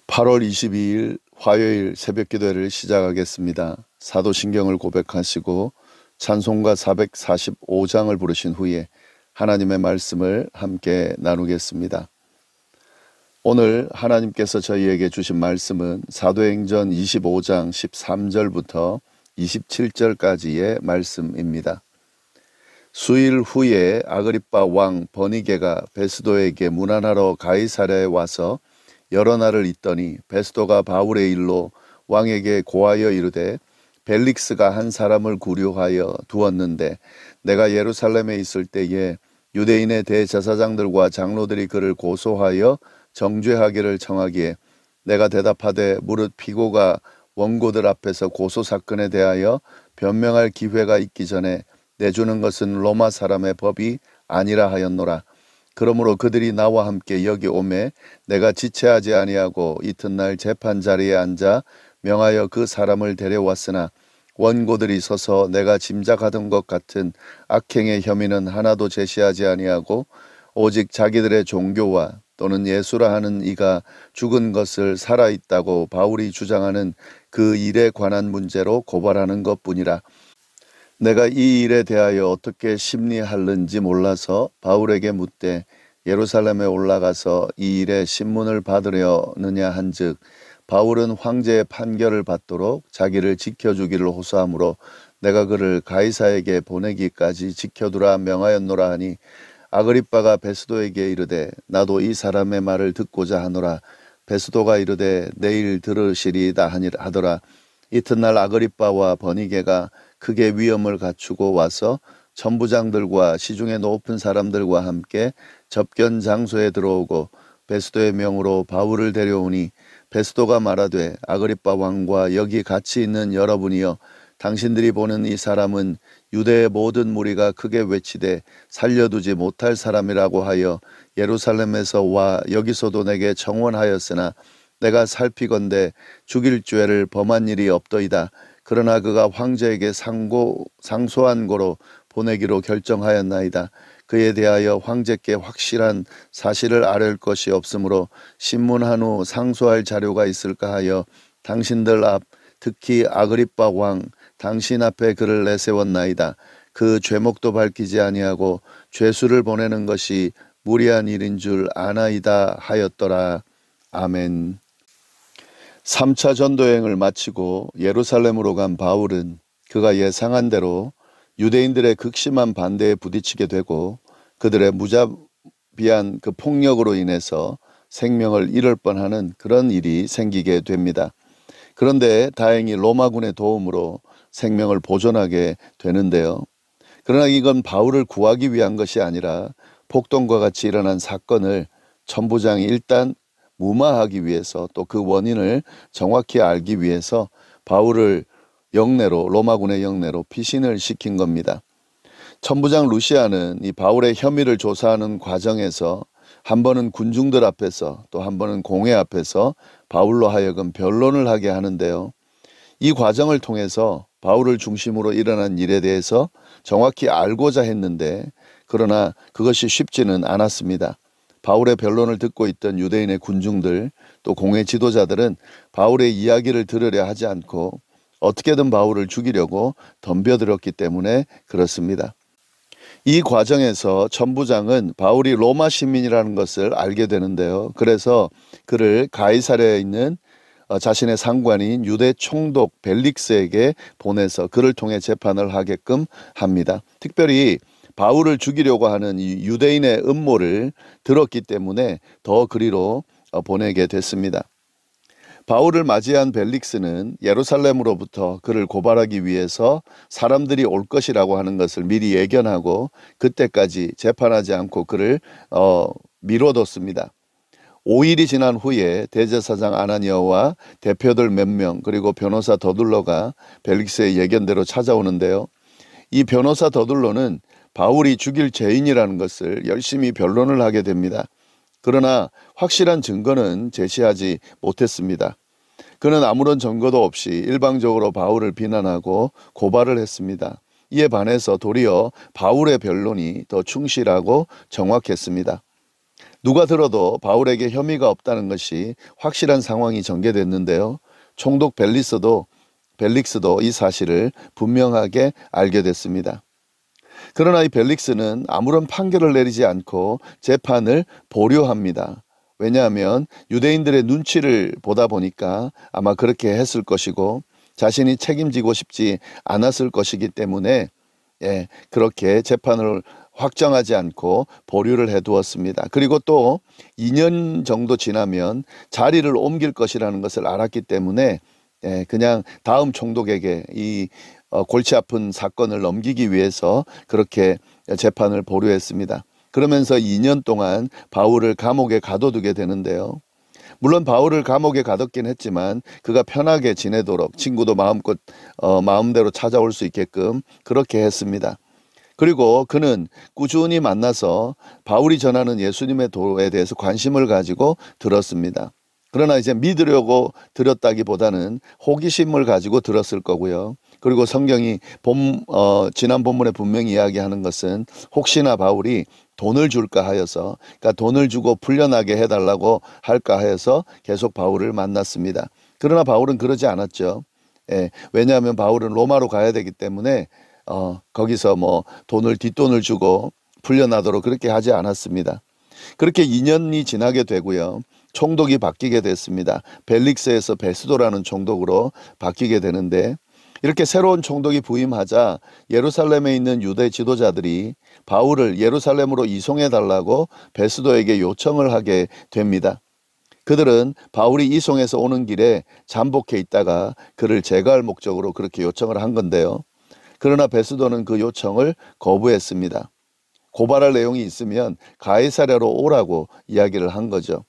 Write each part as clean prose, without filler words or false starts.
8월 22일 화요일 새벽 기도회를 시작하겠습니다. 사도신경을 고백하시고 찬송가 445장을 부르신 후에 하나님의 말씀을 함께 나누겠습니다. 오늘 하나님께서 저희에게 주신 말씀은 사도행전 25장 13절부터 27절까지의 말씀입니다. 수일 후에 아그리빠 왕 버니게가 베스도에게 문안하러 가이사랴에 와서 여러 날을 있더니 베스도가 바울의 일로 왕에게 고하여 이르되 벨릭스가 한 사람을 구류하여 두었는데 내가 예루살렘에 있을 때에 유대인의 대제사장들과 장로들이 그를 고소하여 정죄하기를 청하기에 내가 대답하되 무릇 피고가 원고들 앞에서 고소사건에 대하여 변명할 기회가 있기 전에 내주는 것은 로마 사람의 법이 아니라 하였노라. 그러므로 그들이 나와 함께 여기 오매 내가 지체하지 아니하고 이튿날 재판 자리에 앉아 명하여 그 사람을 데려왔으나 원고들이 서서 내가 짐작하던 것 같은 악행의 혐의는 하나도 제시하지 아니하고 오직 자기들의 종교와 또는 예수라 하는 이가 죽은 것을 살아있다고 바울이 주장하는 그 일에 관한 문제로 고발하는 것뿐이라. 내가 이 일에 대하여 어떻게 심리할는지 몰라서 바울에게 묻되 예루살렘에 올라가서 이 일에 신문을 받으려느냐 한즉 바울은 황제의 판결을 받도록 자기를 지켜주기를 호소하므로 내가 그를 가이사에게 보내기까지 지켜두라 명하였노라 하니 아그리빠가 베스도에게 이르되 나도 이 사람의 말을 듣고자 하노라. 베스도가 이르되 내일 들으시리이다 하더라. 이튿날 아그리빠와 버니게가 크게 위엄을 갖추고 와서 천부장들과 시중에 높은 사람들과 함께 접견 장소에 들어오고 베스도의 명으로 바울을 데려오니 베스도가 말하되 아그리빠 왕과 여기 같이 있는 여러분이여 당신들이 보는 이 사람은 유대의 모든 무리가 크게 외치되 살려두지 못할 사람이라고 하여 예루살렘에서 와 여기서도 내게 청원하였으나 내가 살피건대 죽일 죄를 범한 일이 없더이다. 그러나 그가 황제에게 상소한 고로 보내기로 결정하였나이다. 그에 대하여 황제께 확실한 사실을 아뢰을 것이 없으므로 신문한 후 상소할 자료가 있을까 하여 당신들 앞 특히 아그리빠 왕 당신 앞에 그를 내세웠나이다. 그 죄목도 밝히지 아니하고 죄수를 보내는 것이 무리한 일인 줄 아나이다 하였더라. 아멘. 3차 전도여행을 마치고 예루살렘으로 간 바울은 그가 예상한 대로 유대인들의 극심한 반대에 부딪히게 되고 그들의 무자비한 그 폭력으로 인해서 생명을 잃을 뻔하는 그런 일이 생기게 됩니다. 그런데 다행히 로마군의 도움으로 생명을 보존하게 되는데요. 그러나 이건 바울을 구하기 위한 것이 아니라 폭동과 같이 일어난 사건을 천부장이 일단 무마하기 위해서 또 그 원인을 정확히 알기 위해서 바울을 영내로 로마군의 영내로 피신을 시킨 겁니다. 천부장 루시아는 이 바울의 혐의를 조사하는 과정에서 한 번은 군중들 앞에서 또 한 번은 공회 앞에서 바울로 하여금 변론을 하게 하는데요. 이 과정을 통해서 바울을 중심으로 일어난 일에 대해서 정확히 알고자 했는데 그러나 그것이 쉽지는 않았습니다. 바울의 변론을 듣고 있던 유대인의 군중들 또 공회 지도자들은 바울의 이야기를 들으려 하지 않고 어떻게든 바울을 죽이려고 덤벼들었기 때문에 그렇습니다. 이 과정에서 천부장은 바울이 로마 시민이라는 것을 알게 되는데요. 그래서 그를 가이사랴에 있는 자신의 상관인 유대 총독 벨릭스에게 보내서 그를 통해 재판을 하게끔 합니다. 특별히 바울을 죽이려고 하는 이 유대인의 음모를 들었기 때문에 더 그리로 보내게 됐습니다. 바울을 맞이한 벨릭스는 예루살렘으로부터 그를 고발하기 위해서 사람들이 올 것이라고 하는 것을 미리 예견하고 그때까지 재판하지 않고 그를 미뤄뒀습니다. 5일이 지난 후에 대제사장 아나니아와 대표들 몇 명 그리고 변호사 더둘러가 벨릭스의 예견대로 찾아오는데요. 이 변호사 더둘러는 바울이 죽일 죄인이라는 것을 열심히 변론을 하게 됩니다. 그러나 확실한 증거는 제시하지 못했습니다. 그는 아무런 증거도 없이 일방적으로 바울을 비난하고 고발을 했습니다. 이에 반해서 도리어 바울의 변론이 더 충실하고 정확했습니다. 누가 들어도 바울에게 혐의가 없다는 것이 확실한 상황이 전개됐는데요. 총독 벨릭스도 이 사실을 분명하게 알게 됐습니다. 그러나 이 벨릭스는 아무런 판결을 내리지 않고 재판을 보류합니다. 왜냐하면 유대인들의 눈치를 보다 보니까 아마 그렇게 했을 것이고 자신이 책임지고 싶지 않았을 것이기 때문에 그렇게 재판을 확정하지 않고 보류를 해두었습니다. 그리고 또 2년 정도 지나면 자리를 옮길 것이라는 것을 알았기 때문에 그냥 다음 총독에게 이 골치 아픈 사건을 넘기기 위해서 그렇게 재판을 보류했습니다. 그러면서 2년 동안 바울을 감옥에 가둬두게 되는데요. 물론 바울을 감옥에 가뒀긴 했지만 그가 편하게 지내도록 친구도 마음대로 찾아올 수 있게끔 그렇게 했습니다. 그리고 그는 꾸준히 만나서 바울이 전하는 예수님의 도에 대해서 관심을 가지고 들었습니다. 그러나 이제 믿으려고 들었다기보다는 호기심을 가지고 들었을 거고요. 그리고 성경이 지난 본문에 분명히 이야기하는 것은 혹시나 바울이 돈을 줄까 하여서, 그러니까 돈을 주고 풀려나게 해달라고 할까 하여서 계속 바울을 만났습니다. 그러나 바울은 그러지 않았죠. 왜냐하면 바울은 로마로 가야 되기 때문에 거기서 뒷돈을 주고 풀려나도록 그렇게 하지 않았습니다. 그렇게 2년이 지나게 되고요. 총독이 바뀌게 됐습니다. 벨릭스에서 베스도라는 총독으로 바뀌게 되는데 이렇게 새로운 총독이 부임하자 예루살렘에 있는 유대 지도자들이 바울을 예루살렘으로 이송해 달라고 베스도에게 요청을 하게 됩니다. 그들은 바울이 이송해서 오는 길에 잠복해 있다가 그를 제거할 목적으로 그렇게 요청을 한 건데요. 그러나 베스도는 그 요청을 거부했습니다. 고발할 내용이 있으면 가이사랴로 오라고 이야기를 한 거죠.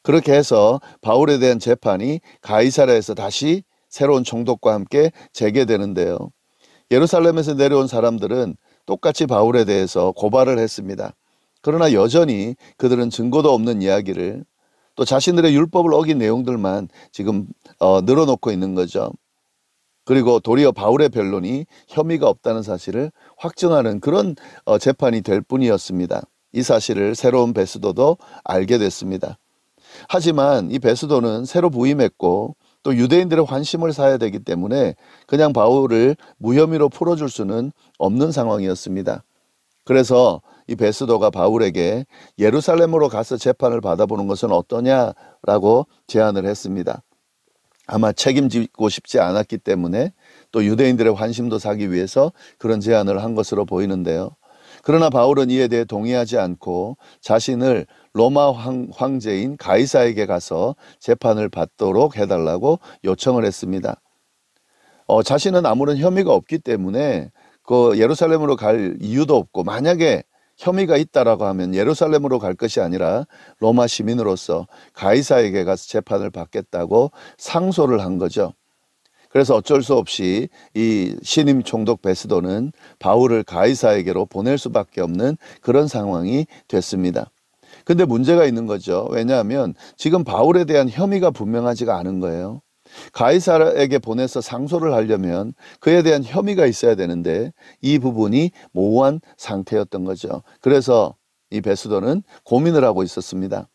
그렇게 해서 바울에 대한 재판이 가이사랴에서 다시 새로운 총독과 함께 재개되는데요. 예루살렘에서 내려온 사람들은 똑같이 바울에 대해서 고발을 했습니다. 그러나 여전히 그들은 증거도 없는 이야기를 또 자신들의 율법을 어긴 내용들만 지금 늘어놓고 있는 거죠. 그리고 도리어 바울의 변론이 혐의가 없다는 사실을 확증하는 그런 재판이 될 뿐이었습니다. 이 사실을 새로운 베스도도 알게 됐습니다. 하지만 이 베스도는 새로 부임했고 또 유대인들의 환심을 사야 되기 때문에 그냥 바울을 무혐의로 풀어줄 수는 없는 상황이었습니다. 그래서 이 베스도가 바울에게 예루살렘으로 가서 재판을 받아보는 것은 어떠냐라고 제안을 했습니다. 아마 책임지고 싶지 않았기 때문에 또 유대인들의 환심도 사기 위해서 그런 제안을 한 것으로 보이는데요. 그러나 바울은 이에 대해 동의하지 않고 자신을 로마 황제인 가이사에게 가서 재판을 받도록 해달라고 요청을 했습니다. 자신은 아무런 혐의가 없기 때문에 그 예루살렘으로 갈 이유도 없고 만약에 혐의가 있다라고 하면 예루살렘으로 갈 것이 아니라 로마 시민으로서 가이사에게 가서 재판을 받겠다고 상소를 한 거죠. 그래서 어쩔 수 없이 이 신임 총독 베스도는 바울을 가이사에게로 보낼 수밖에 없는 그런 상황이 됐습니다. 근데 문제가 있는 거죠. 왜냐하면 지금 바울에 대한 혐의가 분명하지가 않은 거예요. 가이사에게 보내서 상소를 하려면 그에 대한 혐의가 있어야 되는데 이 부분이 모호한 상태였던 거죠. 그래서 이 베스도는 고민을 하고 있었습니다.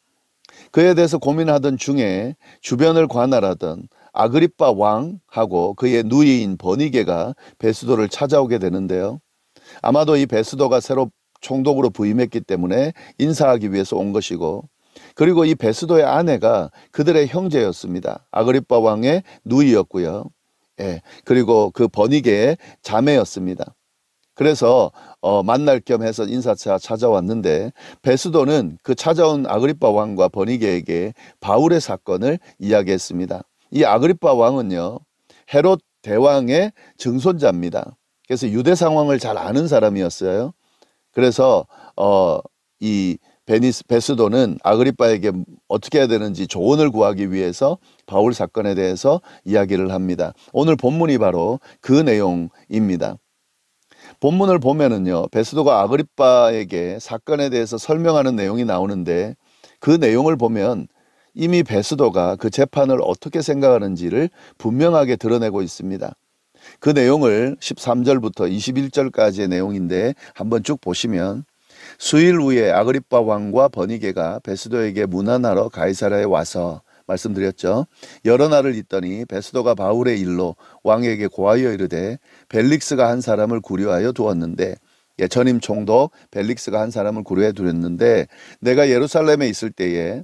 그에 대해서 고민하던 중에 주변을 관할하던 아그리빠 왕하고 그의 누이인 버니게가 베스도를 찾아오게 되는데요. 아마도 이 베스도가 새로 총독으로 부임했기 때문에 인사하기 위해서 온 것이고 그리고 이 베스도의 아내가 그들의 형제였습니다. 아그리빠 왕의 누이였고요. 그리고 그 버니게의 자매였습니다. 그래서 만날 겸 해서 인사차 찾아왔는데 베스도는 그 찾아온 아그리빠 왕과 버니게에게 바울의 사건을 이야기했습니다. 이 아그리빠 왕은요, 헤롯 대왕의 증손자입니다. 그래서 유대 상황을 잘 아는 사람이었어요. 그래서 이 베스도는 아그리빠에게 어떻게 해야 되는지 조언을 구하기 위해서 바울 사건에 대해서 이야기를 합니다. 오늘 본문이 바로 그 내용입니다. 본문을 보면은요, 베스도가 아그리빠에게 사건에 대해서 설명하는 내용이 나오는데 그 내용을 보면 이미 베스도가 그 재판을 어떻게 생각하는지를 분명하게 드러내고 있습니다. 그 내용을 13절부터 21절까지의 내용인데 한번 쭉 보시면 수일 후에 아그리빠 왕과 버니게가 베스도에게 문안하러 가이사랴에 와서 말씀드렸죠. 여러 날을 있더니 베스도가 바울의 일로 왕에게 고하여 이르되 벨릭스가 한 사람을 구려하여 두었는데 전임 총독 벨릭스가 한 사람을 구려해 두었는데 내가 예루살렘에 있을 때에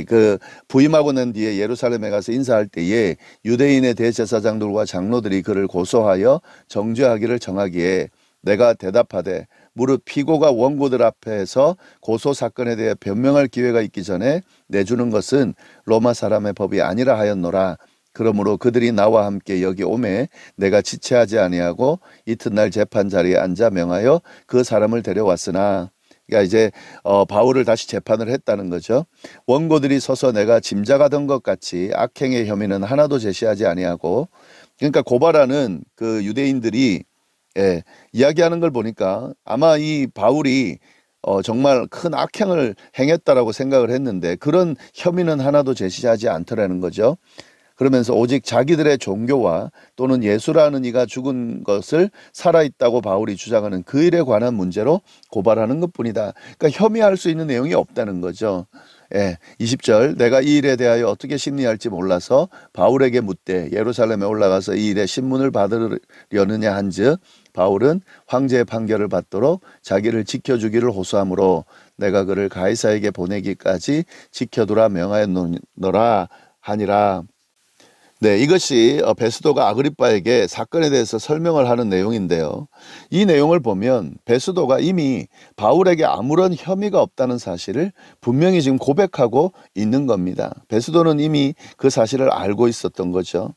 그 부임하고 난 뒤에 예루살렘에 가서 인사할 때에 유대인의 대제사장들과 장로들이 그를 고소하여 정죄하기를 정하기에 내가 대답하되 무릇 피고가 원고들 앞에서 고소 사건에 대해 변명할 기회가 있기 전에 내주는 것은 로마 사람의 법이 아니라 하였노라. 그러므로 그들이 나와 함께 여기 오매 내가 지체하지 아니하고 이튿날 재판 자리에 앉아 명하여 그 사람을 데려왔으나, 그러니까 이제 바울을 다시 재판을 했다는 거죠. 원고들이 서서 내가 짐작하던 것 같이 악행의 혐의는 하나도 제시하지 아니하고, 그러니까 고발하는 그 유대인들이 이야기하는 걸 보니까 아마 이 바울이 정말 큰 악행을 행했다라고 생각을 했는데 그런 혐의는 하나도 제시하지 않더라는 거죠. 그러면서 오직 자기들의 종교와 또는 예수라는 이가 죽은 것을 살아있다고 바울이 주장하는 그 일에 관한 문제로 고발하는 것뿐이다. 그러니까 혐의할 수 있는 내용이 없다는 거죠. 20절 내가 이 일에 대하여 어떻게 심리할지 몰라서 바울에게 묻되 예루살렘에 올라가서 이 일에 신문을 받으려느냐 한즉 바울은 황제의 판결을 받도록 자기를 지켜주기를 호소하므로 내가 그를 가이사에게 보내기까지 지켜두라 명하였노라 하니라. 네, 이것이 베스도가 아그리빠에게 사건에 대해서 설명을 하는 내용인데요. 이 내용을 보면 베스도가 이미 바울에게 아무런 혐의가 없다는 사실을 분명히 지금 고백하고 있는 겁니다. 베스도는 이미 그 사실을 알고 있었던 거죠.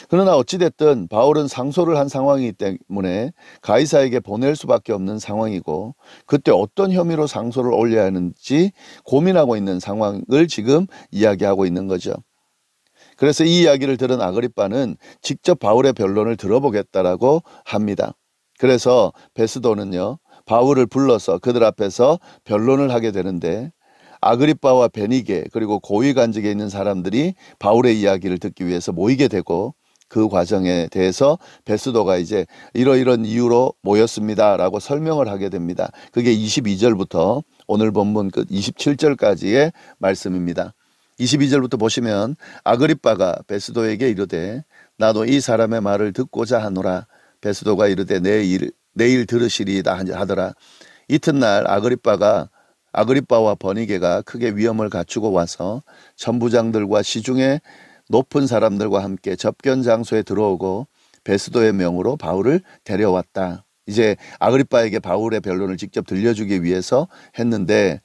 그러나 어찌됐든 바울은 상소를 한 상황이기 때문에 가이사에게 보낼 수밖에 없는 상황이고, 그때 어떤 혐의로 상소를 올려야 하는지 고민하고 있는 상황을 지금 이야기하고 있는 거죠. 그래서 이 이야기를 들은 아그리빠는 직접 바울의 변론을 들어보겠다라고 합니다. 그래서 베스도는요, 바울을 불러서 그들 앞에서 변론을 하게 되는데, 아그리빠와 베니게 그리고 고위 관직에 있는 사람들이 바울의 이야기를 듣기 위해서 모이게 되고, 그 과정에 대해서 베스도가 이제 이러이런 이유로 모였습니다라고 설명을 하게 됩니다. 그게 22절부터 오늘 본문 끝 27절까지의 말씀입니다. 22절부터 보시면 아그리빠가 베스도에게 이르되 나도 이 사람의 말을 듣고자 하노라. 베스도가 이르되 내일 들으시리이다 하더라. 이튿날 아그리빠와 버니게가 크게 위험을 갖추고 와서 천부장들과 시중에 높은 사람들과 함께 접견 장소에 들어오고 베스도의 명으로 바울을 데려왔다. 이제 아그리빠에게 바울의 변론을 직접 들려주기 위해서 했는데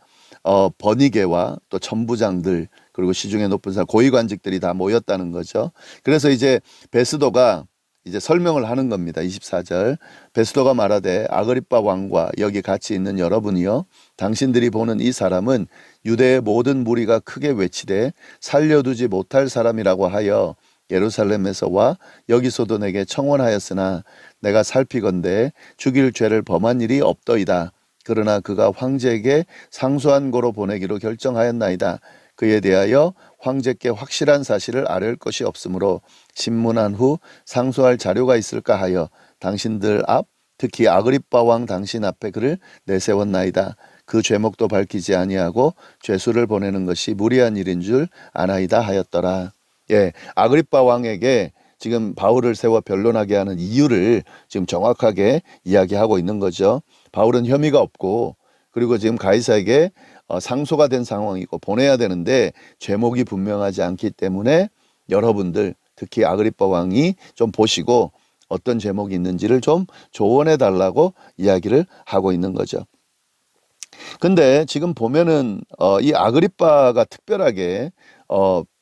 버니게와 또 천부장들 그리고 시중에 높은 사람 고위관직들이 다 모였다는 거죠. 그래서 이제 베스도가 이제 설명을 하는 겁니다. 24절 베스도가 말하되 아그리빠 왕과 여기 같이 있는 여러분이여, 당신들이 보는 이 사람은 유대의 모든 무리가 크게 외치되 살려두지 못할 사람이라고 하여 예루살렘에서와 여기서도 내게 청원하였으나 내가 살피건대 죽일 죄를 범한 일이 없더이다. 그러나 그가 황제에게 상소한 고로 보내기로 결정하였나이다. 그에 대하여 황제께 확실한 사실을 아뢰을 것이 없으므로 신문한 후 상소할 자료가 있을까 하여 당신들 앞, 특히 아그리빠 왕 당신 앞에 그를 내세웠나이다. 그 죄목도 밝히지 아니하고 죄수를 보내는 것이 무리한 일인 줄 아나이다 하였더라. 아그리빠 왕에게 지금 바울을 세워 변론하게 하는 이유를 지금 정확하게 이야기하고 있는 거죠. 바울은 혐의가 없고, 그리고 지금 가이사에게 상소가 된 상황이고 보내야 되는데 죄목이 분명하지 않기 때문에 여러분들 특히 아그리빠 왕이 좀 보시고 어떤 제목이 있는지를 좀 조언해 달라고 이야기를 하고 있는 거죠. 근데 지금 보면은 이 아그리빠가 특별하게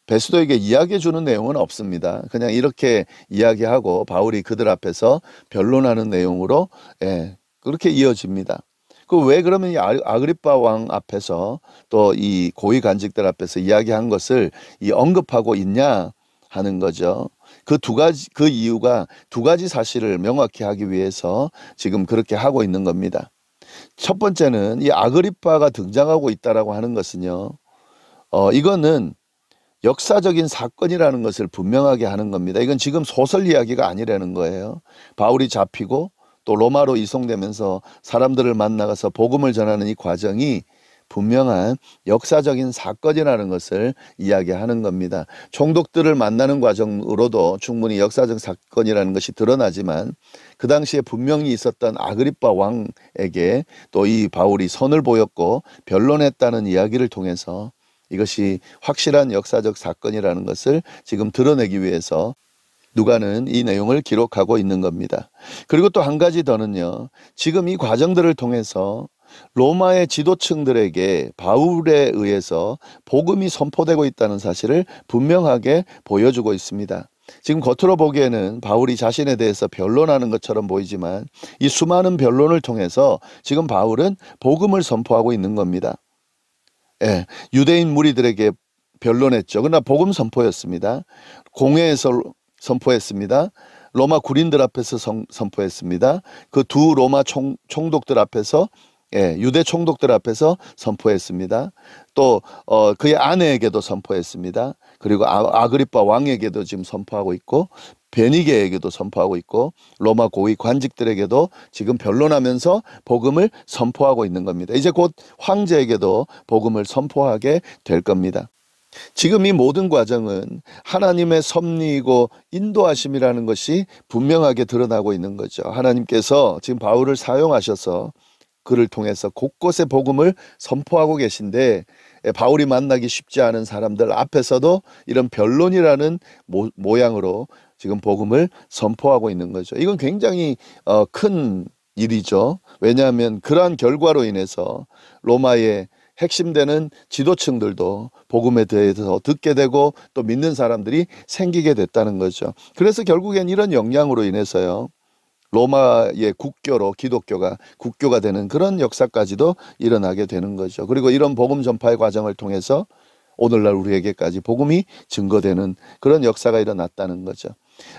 베스도에게 이야기해 주는 내용은 없습니다. 그냥 이렇게 이야기하고 바울이 그들 앞에서 변론하는 내용으로 그렇게 이어집니다. 그 왜 그러면 이 아그리빠 왕 앞에서 또 이 고위 관직들 앞에서 이야기한 것을 언급하고 있냐 하는 거죠. 그 이유가 두 가지 사실을 명확히 하기 위해서 지금 그렇게 하고 있는 겁니다. 첫 번째는 이 아그리빠가 등장하고 있다라고 하는 것은요, 이거는 역사적인 사건이라는 것을 분명하게 하는 겁니다. 이건 지금 소설 이야기가 아니라는 거예요. 바울이 잡히고 또 로마로 이송되면서 사람들을 만나가서 복음을 전하는 이 과정이 분명한 역사적인 사건이라는 것을 이야기하는 겁니다. 총독들을 만나는 과정으로도 충분히 역사적 사건이라는 것이 드러나지만 그 당시에 분명히 있었던 아그리빠 왕에게 또 이 바울이 선을 보였고 변론했다는 이야기를 통해서 이것이 확실한 역사적 사건이라는 것을 지금 드러내기 위해서 누가는 이 내용을 기록하고 있는 겁니다. 그리고 또 한 가지 더는요, 지금 이 과정들을 통해서 로마의 지도층들에게 바울에 의해서 복음이 선포되고 있다는 사실을 분명하게 보여주고 있습니다. 지금 겉으로 보기에는 바울이 자신에 대해서 변론하는 것처럼 보이지만 이 수많은 변론을 통해서 지금 바울은 복음을 선포하고 있는 겁니다. 예, 유대인 무리들에게 변론했죠. 그러나 복음 선포였습니다. 공회에서 선포했습니다. 로마 구린들 앞에서 선포했습니다. 그 두 로마 총독들 앞에서, 유대 총독들 앞에서 선포했습니다. 또 그의 아내에게도 선포했습니다. 그리고 아그리빠 왕에게도 지금 선포하고 있고 베니게에게도 선포하고 있고 로마 고위 관직들에게도 지금 변론하면서 복음을 선포하고 있는 겁니다. 이제 곧 황제에게도 복음을 선포하게 될 겁니다. 지금 이 모든 과정은 하나님의 섭리이고 인도하심이라는 것이 분명하게 드러나고 있는 거죠. 하나님께서 지금 바울을 사용하셔서 그를 통해서 곳곳에 복음을 선포하고 계신데 바울이 만나기 쉽지 않은 사람들 앞에서도 이런 변론이라는 모양으로 지금 복음을 선포하고 있는 거죠. 이건 굉장히 큰 일이죠. 왜냐하면 그러한 결과로 인해서 로마의 핵심되는 지도층들도 복음에 대해서 듣게 되고 또 믿는 사람들이 생기게 됐다는 거죠. 그래서 결국엔 이런 영향으로 인해서요, 로마의 국교로 기독교가 국교가 되는 그런 역사까지도 일어나게 되는 거죠. 그리고 이런 복음 전파의 과정을 통해서 오늘날 우리에게까지 복음이 증거되는 그런 역사가 일어났다는 거죠.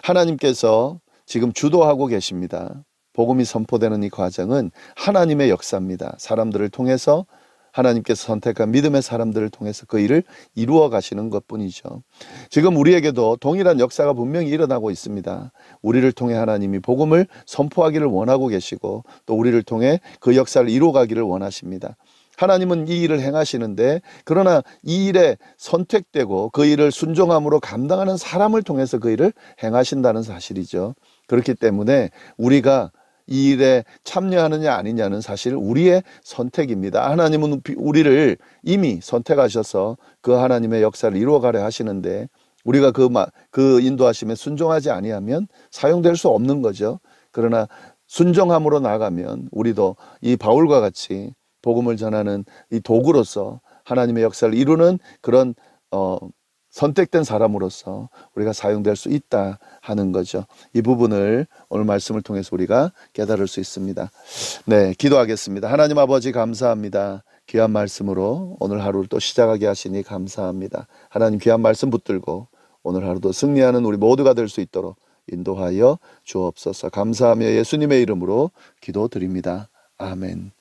하나님께서 지금 주도하고 계십니다. 복음이 선포되는 이 과정은 하나님의 역사입니다. 사람들을 통해서 하나님께서 선택한 믿음의 사람들을 통해서 그 일을 이루어 가시는 것뿐이죠. 지금 우리에게도 동일한 역사가 분명히 일어나고 있습니다. 우리를 통해 하나님이 복음을 선포하기를 원하고 계시고 또 우리를 통해 그 역사를 이루어 가기를 원하십니다. 하나님은 이 일을 행하시는데 그러나 이 일에 선택되고 그 일을 순종함으로 감당하는 사람을 통해서 그 일을 행하신다는 사실이죠. 그렇기 때문에 우리가 이 일에 참여하느냐 아니냐는 사실 우리의 선택입니다. 하나님은 우리를 이미 선택하셔서 그 하나님의 역사를 이루어가려 하시는데 우리가 그 인도하심에 순종하지 아니하면 사용될 수 없는 거죠. 그러나 순종함으로 나가면 우리도 이 바울과 같이 복음을 전하는 이 도구로서 하나님의 역사를 이루는 그런 선택된 사람으로서 우리가 사용될 수 있다 하는 거죠. 이 부분을 오늘 말씀을 통해서 우리가 깨달을 수 있습니다. 네, 기도하겠습니다. 하나님 아버지 감사합니다. 귀한 말씀으로 오늘 하루를 또 시작하게 하시니 감사합니다. 하나님 귀한 말씀 붙들고 오늘 하루도 승리하는 우리 모두가 될 수 있도록 인도하여 주옵소서. 감사하며 예수님의 이름으로 기도드립니다. 아멘.